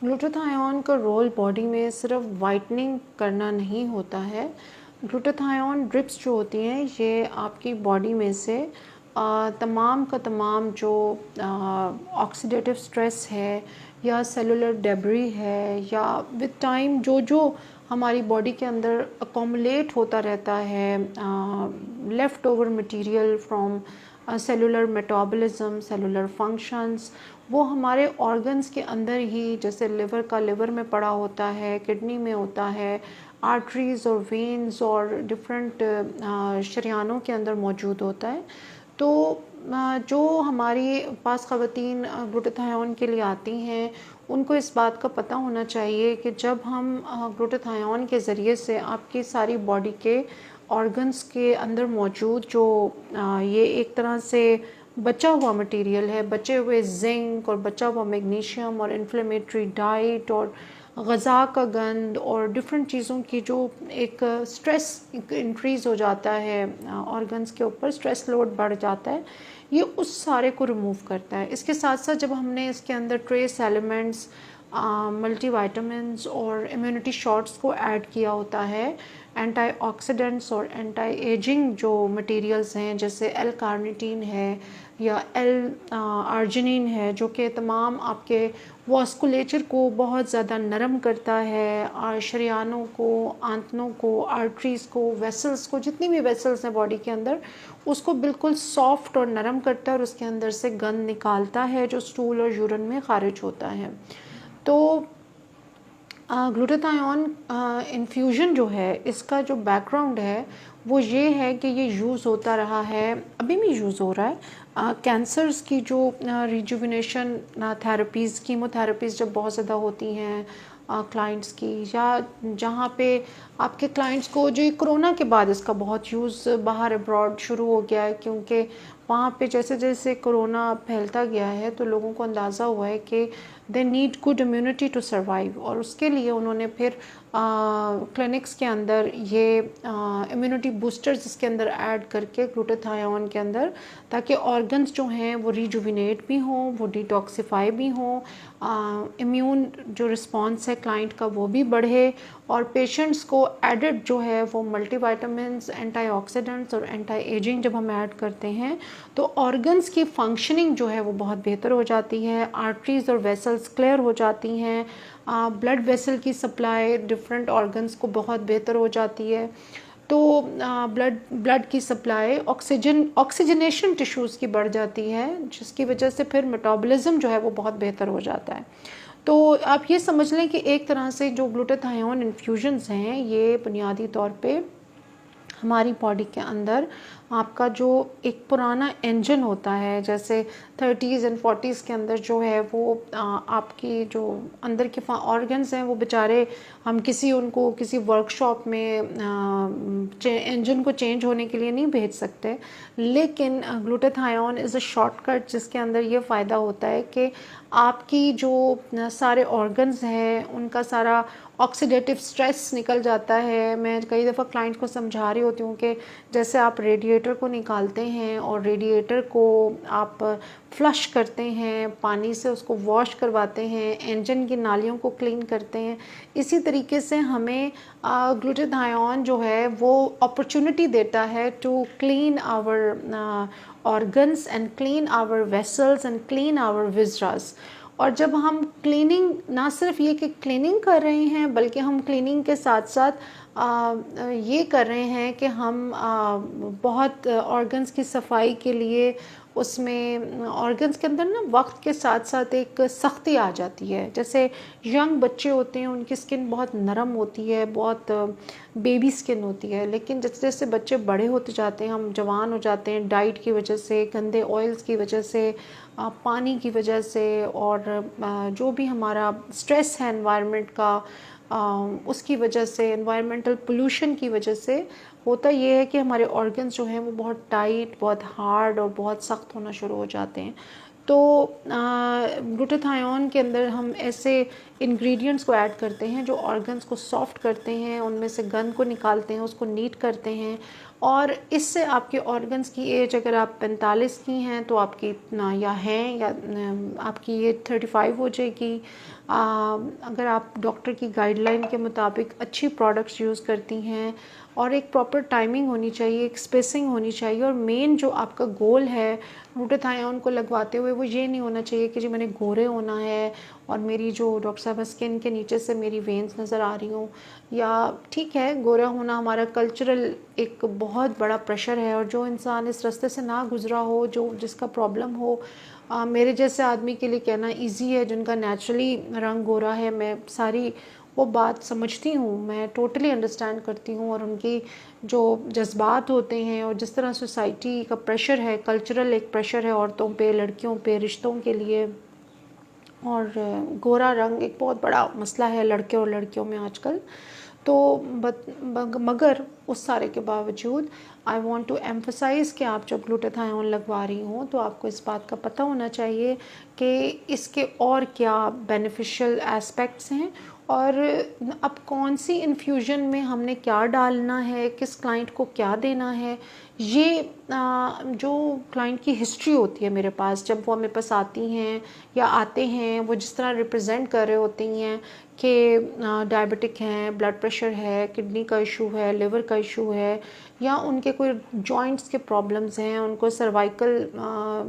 Glutathione का role body में सिर्फ वाइटनिंग करना नहीं होता है। ग्लूटाथायोन ड्रिप्स जो होती हैं ये आपकी बॉडी में से तमाम का तमाम जो ऑक्सीडेटिव स्ट्रेस है या सेलुलर डेब्री है या विद टाइम जो जो हमारी बॉडी के अंदर अकोमुलेट होता रहता है left over material from cellular metabolism, cellular functions, वो हमारे ऑर्गन्स के अंदर ही, जैसे लिवर का लिवर में पड़ा होता है, किडनी में होता है, आर्टरीज़ और वेन्स और डिफरेंट शरियानों के अंदर मौजूद होता है। तो जो हमारी पास ख़वातीन ग्लूटाथायोन के लिए आती हैं उनको इस बात का पता होना चाहिए कि जब हम ग्लूटाथायोन के ज़रिए से आपकी सारी बॉडी के ऑर्गन्स के अंदर मौजूद जो ये एक तरह से बचा हुआ मटेरियल है, बचे हुए जिंक और बचा हुआ मैग्नीशियम और इन्फ्लेमेटरी डाइट और ग़ज़ा का गंद और डिफरेंट चीज़ों की जो एक स्ट्रेस इंक्रीज़ हो जाता है, ऑर्गन्स के ऊपर स्ट्रेस लोड बढ़ जाता है, ये उस सारे को रिमूव करता है। इसके साथ साथ जब हमने इसके अंदर ट्रेस एलिमेंट्स, मल्टीविटामिन्स और इम्यूनिटी शॉट्स को ऐड किया होता है, एंटीऑक्सीडेंट्स और एंटी एजिंग जो मटेरियल्स हैं जैसे एल कार्निटीन है या एल आर्जिनिन है, जो कि तमाम आपके वास्कुलेचर को बहुत ज़्यादा नरम करता है, शरियानों को, आंतनों को, आर्टरीज़ को, वेसल्स को, जितनी भी वेसल्स हैं बॉडी के अंदर, उसको बिल्कुल सॉफ्ट और नरम करता है और उसके अंदर से गंद निकालता है जो स्टूल और यूरिन में खारिज होता है। तो ग्लूटाथायोन इन्फ्यूजन जो है, इसका जो बैकग्राउंड है वो ये है कि ये यूज़ होता रहा है, अभी भी यूज़ हो रहा है। कैंसर्स की जो रिजुविनेशन थेरेपीज़, कीमोथेरेपीज़ जब बहुत ज़्यादा होती हैं क्लाइंट्स की, या जहाँ पे आपके क्लाइंट्स को, जो कोरोना के बाद इसका बहुत यूज़ बाहर अब्रॉड शुरू हो गया है, क्योंकि वहाँ पे जैसे जैसे कोरोना फैलता गया है तो लोगों को अंदाज़ा हुआ है कि they need good immunity to survive, और उसके लिए उन्होंने फिर क्लिनिक्स के अंदर ये इम्यूनिटी बूस्टर्स इसके अंदर ऐड करके ग्लूटाथायोन के अंदर, ताकि ऑर्गन्स जो हैं वो रिजुविनेट भी हों, वो डिटॉक्सिफाई भी हों, इम्यून जो रिस्पॉन्स है क्लाइंट का वो भी बढ़े, और पेशेंट्स को एडिड जो है वो मल्टीविटामिन्स, एंटीऑक्सीडेंट्स और एंटी एजिंग जब हम ऐड करते हैं तो ऑर्गन्स की फंक्शनिंग जो है वो बहुत बेहतर हो जाती है, आर्टरीज़ और वेसल्स क्लियर हो जाती हैं, ब्लड वेसल की सप्लाई डिफरेंट ऑर्गन्स को बहुत बेहतर हो जाती है। तो ब्लड की सप्लाई, ऑक्सीजनेशन टिश्यूज़ की बढ़ जाती है, जिसकी वजह से फिर मेटाबॉलिज्म जो है वो बहुत बेहतर हो जाता है। तो आप ये समझ लें कि एक तरह से जो ग्लूटाथायोन इन्फ्यूजन्स हैं ये बुनियादी तौर पे हमारी बॉडी के अंदर आपका जो एक पुराना इंजन होता है, जैसे 30s एंड 40s के अंदर जो है वो आपकी जो अंदर के ऑर्गन्स हैं वो बेचारे, हम उनको किसी वर्कशॉप में इंजन को चेंज होने के लिए नहीं भेज सकते, लेकिन ग्लूटाथायोन इज़ अ शॉर्टकट जिसके अंदर ये फ़ायदा होता है कि आपकी जो सारे ऑर्गन्स हैं उनका सारा ऑक्सीडेटिव स्ट्रेस निकल जाता है। मैं कई दफ़ा क्लाइंट को समझा रही होती हूँ कि जैसे आप रेडिएटर को निकालते हैं और रेडिएटर को आप फ्लश करते हैं, पानी से उसको वॉश करवाते हैं, इंजन की नालियों को क्लीन करते हैं, इसी तरीके से हमें ग्लूटाथायोन जो है वो अपॉर्चुनिटी देता है to clean our organs and clean our vessels and clean our viscera. और जब हम क्लीनिंग, ना सिर्फ ये कि क्लीनिंग कर रहे हैं, बल्कि हम क्लीनिंग के साथ साथ ये कर रहे हैं कि हम बहुत ऑर्गन्स की सफाई के लिए उसमें ऑर्गन्स के अंदर ना वक्त के साथ साथ एक सख्ती आ जाती है। जैसे यंग बच्चे होते हैं उनकी स्किन बहुत नरम होती है, बहुत बेबी स्किन होती है, लेकिन जैसे जैसे बच्चे बड़े होते जाते हैं, हम जवान हो जाते हैं, डाइट की वजह से, गंदे ऑयल्स की वजह से, पानी की वजह से, और जो भी हमारा स्ट्रेस है एनवायरनमेंट का, उसकी वजह से, एनवायरमेंटल पोल्यूशन की वजह से होता ये है कि हमारे ऑर्गन्स जो हैं वो बहुत टाइट, बहुत हार्ड और बहुत सख्त होना शुरू हो जाते हैं। तो ग्लूटाथायोन के अंदर हम ऐसे इंग्रेडिएंट्स को ऐड करते हैं जो ऑर्गन्स को सॉफ्ट करते हैं, उनमें से गंद को निकालते हैं, उसको नीट करते हैं, और इससे आपके ऑर्गन्स की एज, अगर आप 45 की हैं तो आपकी या हैं या आपकी एज 35 हो जाएगी। अगर आप डॉक्टर की गाइडलाइन के मुताबिक अच्छी प्रोडक्ट्स यूज़ करती हैं और एक प्रॉपर टाइमिंग होनी चाहिए, एक स्पेसिंग होनी चाहिए, और मेन जो आपका गोल है ग्लूटाथायोन को लगवाते हुए वो ये नहीं होना चाहिए कि जी मैंने गोरे होना है और मेरी जो डॉक्टर साहब स्किन के नीचे से मेरी वेन्स नज़र आ रही हूँ। या ठीक है, गोरा होना हमारा कल्चरल एक बहुत बड़ा प्रेशर है, और जो इंसान इस रास्ते से ना गुजरा हो, जो जिसका प्रॉब्लम हो, मेरे जैसे आदमी के लिए कहना इजी है, जिनका नेचुरली रंग गोरा है, मैं सारी वो बात समझती हूँ, मैं टोटली अंडरस्टैंड करती हूँ। और उनकी जो जज्बात होते हैं और जिस तरह सोसाइटी का प्रेशर है, कल्चरल एक प्रेशर है औरतों पे, लड़कियों पे, रिश्तों के लिए, और गोरा रंग एक बहुत बड़ा मसला है लड़के और लड़कियों में आजकल। तो मगर उस सारे के बावजूद आई वांट टू एम्फसाइज़ कि आप जब ग्लूटाथायोन लगवा रही हों तो आपको इस बात का पता होना चाहिए कि इसके और क्या बेनिफिशियल एस्पेक्ट्स हैं, और अब कौन सी इन्फ्यूज़न में हमने क्या डालना है, किस क्लाइंट को क्या देना है। ये जो क्लाइंट की हिस्ट्री होती है मेरे पास, जब वो मेरे पास आती हैं या आते हैं, वो जिस तरह रिप्रेजेंट कर रहे होती हैं कि डायबिटिक हैं, ब्लड प्रेशर है, किडनी का इशू है, लिवर का इशू है, या उनके कोई जॉइंट्स के प्रॉब्लम्स हैं, उनको सर्वाइकल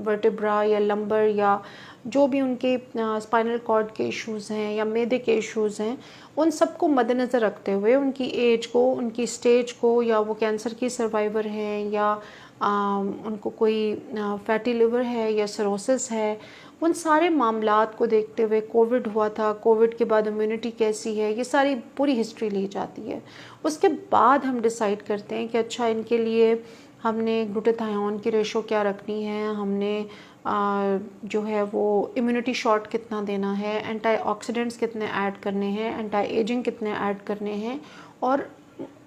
वर्टेब्रा या लंबर या जो भी उनके स्पाइनल कॉर्ड के इश्यूज़ हैं या मैदे के इश्यूज़ हैं, उन सबको मद्देनज़र रखते हुए उनकी एज को, उनकी स्टेज को, या वो कैंसर की सर्वाइवर हैं या उनको कोई फैटी लिवर है या सिरोसिस है, उन सारे मामलात को देखते हुए, कोविड हुआ था, कोविड के बाद इम्यूनिटी कैसी है, ये सारी पूरी हिस्ट्री ली जाती है। उसके बाद हम डिसाइड करते हैं कि अच्छा इनके लिए हमने ग्लूटाथायोन की रेशो क्या रखनी है, हमने जो है वो इम्यूनिटी शॉट कितना देना है, एंटीऑक्सीडेंट्स कितने ऐड करने हैं, एंटी एजिंग कितने ऐड करने हैं, और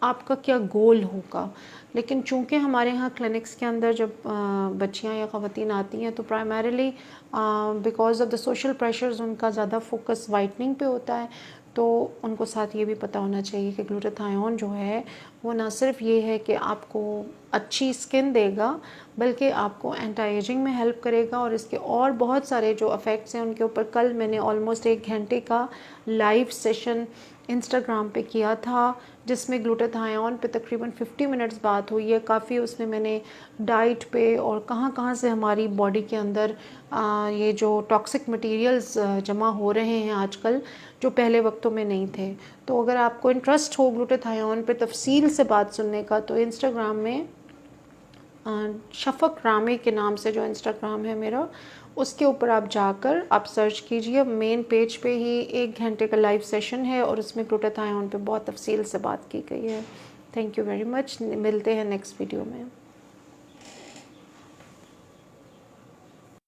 आपका क्या गोल होगा। लेकिन चूंकि हमारे यहाँ क्लिनिक्स के अंदर जब बच्चियाँ या ख़वातीन आती हैं तो primarily because of the social pressures उनका ज़्यादा फोकस वाइटनिंग पे होता है। तो उनको साथ ये भी पता होना चाहिए कि ग्लूटाथायोन जो है वो ना सिर्फ ये है कि आपको अच्छी स्किन देगा, बल्कि आपको एंटी एजिंग में हेल्प करेगा, और इसके और बहुत सारे जो इफ़ेक्ट्स हैं उनके ऊपर कल मैंने ऑलमोस्ट 1 घंटे का लाइव सेशन इंस्टाग्राम पे किया था, जिसमें ग्लूटाथायोन पे तकरीबन 50 मिनट्स बात हुई है। काफ़ी उसमें मैंने डाइट पे और कहाँ कहाँ से हमारी बॉडी के अंदर ये जो टॉक्सिक मटेरियल्स जमा हो रहे हैं आजकल, जो पहले वक्तों में नहीं थे। तो अगर आपको इंटरेस्ट हो ग्लूटाथायोन पे तफसील से बात सुनने का, तो इंस्टाग्राम में शफ़क़ रामे के नाम से जो इंस्टाग्राम है मेरा, उसके ऊपर आप जाकर आप सर्च कीजिए, मेन पेज पे ही 1 घंटे का लाइव सेशन है और उसमें ग्लूटाथायोन पे बहुत तफसील से बात की गई है। थैंक यू वेरी मच, मिलते हैं नेक्स्ट वीडियो में।